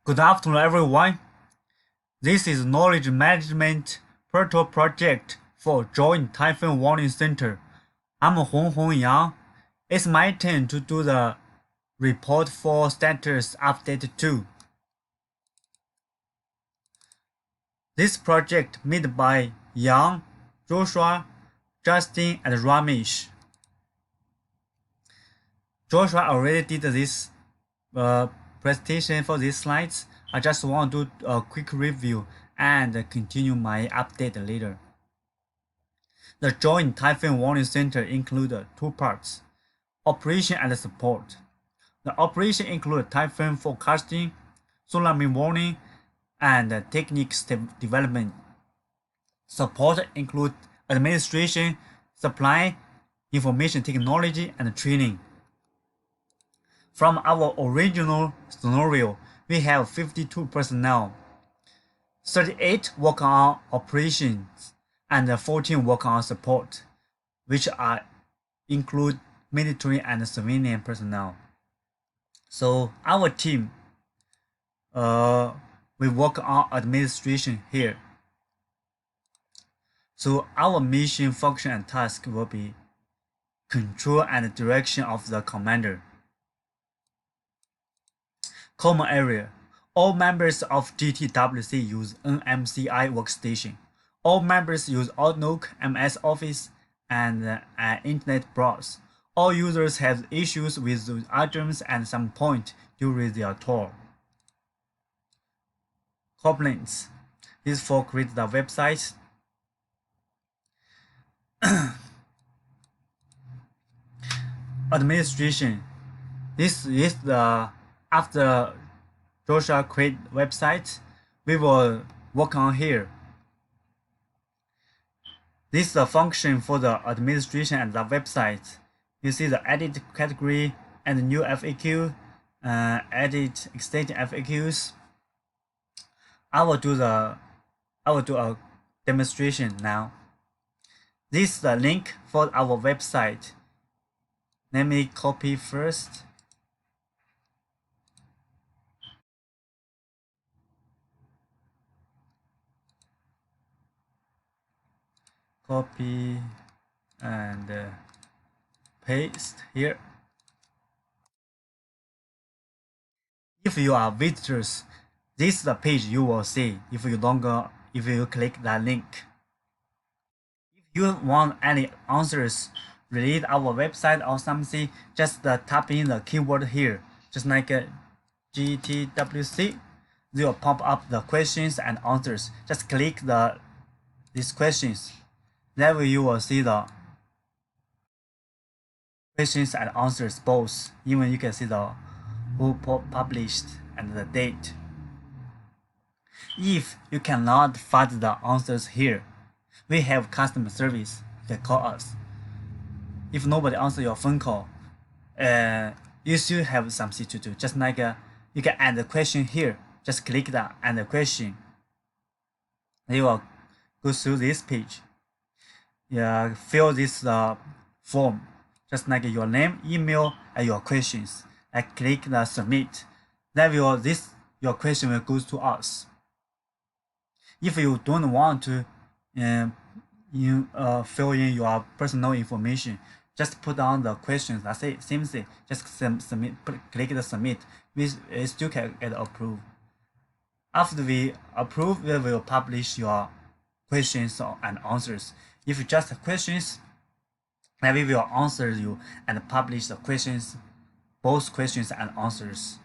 Good afternoon, everyone. This is Knowledge Management Portal Project for Joint Typhoon Warning Center. I'm Hong Yang. It's my turn to do the report for status update 2. This project made by Yang, Joshua, Justin, and Ramesh. Joshua already did this presentation for these slides. I just want to do a quick review and continue my update later. The Joint Typhoon Warning Center includes two parts, operation and support. The operation includes typhoon forecasting, tsunami warning, and techniques development. Support includes administration, supply, information technology, and training. From our original scenario, we have 52 personnel. 38 work on operations and 14 work on support, which include military and civilian personnel. So our team, we work on administration here. So our mission, function, and task will be control and direction of the commander. Common area. All members of GTWC use NMCI workstation. All members use Outlook, MS Office, and an internet browser. All users have issues with those items at some point during their tour. Complaints. This for create the website. Administration. This is the after Joshua create website, we will work on here. This is the function for the administration and the website. You see the edit category and new FAQ, edit extension FAQs. I will do a demonstration now. This is the link for our website. Let me copy first. Copy and paste here. If you are visitors, this is the page you will see if you click that link. If you want any answers related our website or something, just type in the keyword here, just like GTWC. They will pop up the questions and answers. Just click these questions. Then you will see the questions and answers both. Even you can see the who published and the date. If you cannot find the answers here, we have customer service. You can call us. If nobody answers your phone call, you still have something to do. Just like you can add a question here. Just click that add a question. You will go through this page. Fill this form, just like your name, email, and your questions. I click the submit. Then your question will go to us. If you don't want to fill in your personal information, just put down the questions. That's it. Same thing. Just submit. Click the submit. We still can get approved. After we approve, we will publish your questions and answers. If you just have questions, then we will answer you and publish the questions, both questions and answers.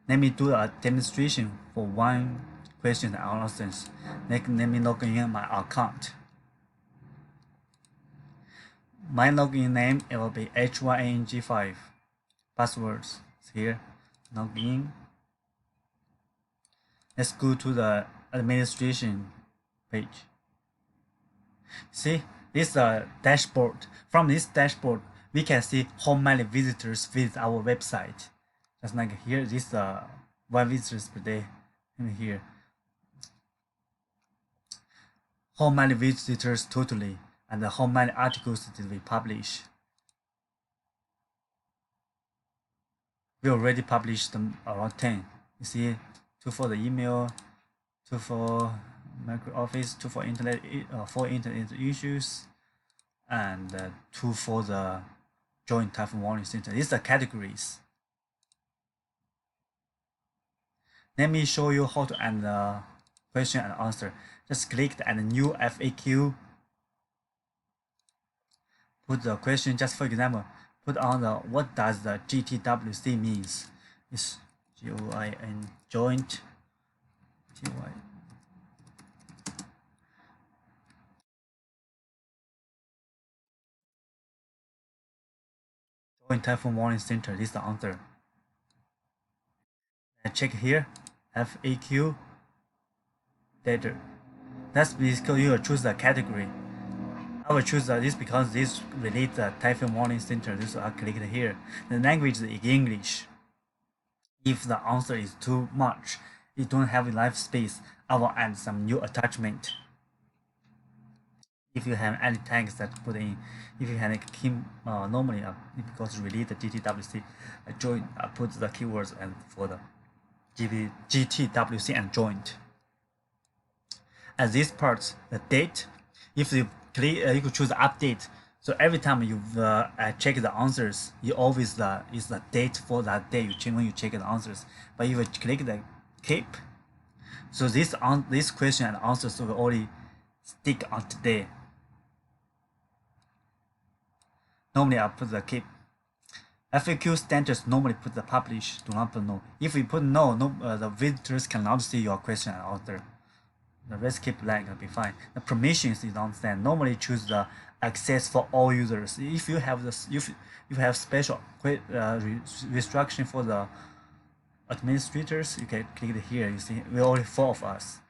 Let me do a demonstration for one question and answers. Let me log in my account. My login name it will be HYNG5. Passwords here. Login. Let's go to the administration page. See, this is a dashboard. From this dashboard, we can see how many visitors visit our website. Just like here, this is 1 visitors per day. And here, how many visitors totally, and how many articles did we publish. We already published them around 10. You see, 2 for the email, 2 for Microsoft Office, 2 for internet, 4 internet issues, and 2 for the joint typhoon warning center. These are categories. Let me show you how to add the question and answer. Just click the add new FAQ. Put the question, just for example, put on the what does the GTWC means. It's GOIN joint GY. Joint typhoon warning center. This is the answer. And check here, FAQ data. That's because you will choose the category. I will choose this because this relates the typhoon warning center. This I click here. The language is English. If the answer is too much, you don't have enough space, I will add some new attachment. If you have any tags that put in, if you have a key, normally because relate the GTWC, I put the keywords and for the GTWC and joint. At this part, the date, if you click, you could choose update. So every time you check the answers, you always is the date for that day when you check the answers. But if you click the keep, so this question and answers will only stick on today. Normally I put the keep. FAQ standards normally put the publish, do not put no. If we put no, the visitors cannot see your question and answer. The rest keep blank will be fine. The permissions is understand. Normally choose the access for all users. If you have this, if you have special restriction for the administrators, you can click here. You see, we only 4 of us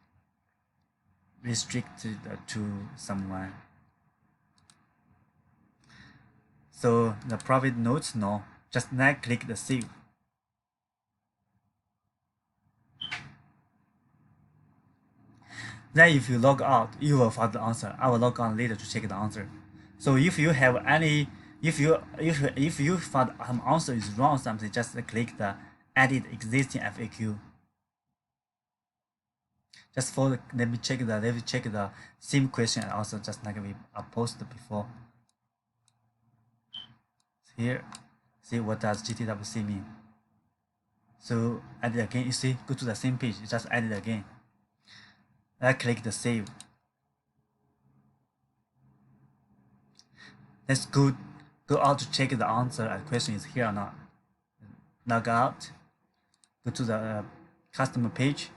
restricted to someone. So the private notes, no. Just now click the save. Then if you log out, you will find the answer. I will log on later to check the answer. So if you have any, if you find some answer is wrong something, just click the edit existing FAQ. Just for let me check the same question and answer just like we posted before. Here, see what does GTWC mean. So edit again. You see, go to the same page. You just edit again. I click the save. Let's go out to check the answer and question is here or not. Log out. Go to the customer page.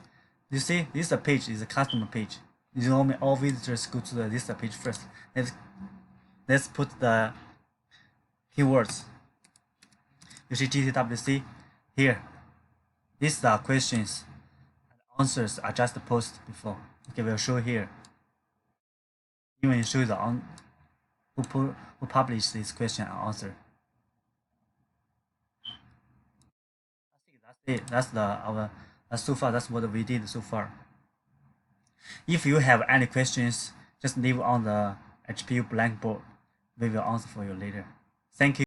You see, this page is a customer page. Normally all visitors go to this page first. Let's put the keywords. You see GTWC here. These are the questions. Answers are just posted before. Okay, we'll show here. Even show the who published this question and answer. I think that's it. That's so far. That's what we did so far. If you have any questions, just leave on the HPU Blackboard. We will answer for you later. Thank you.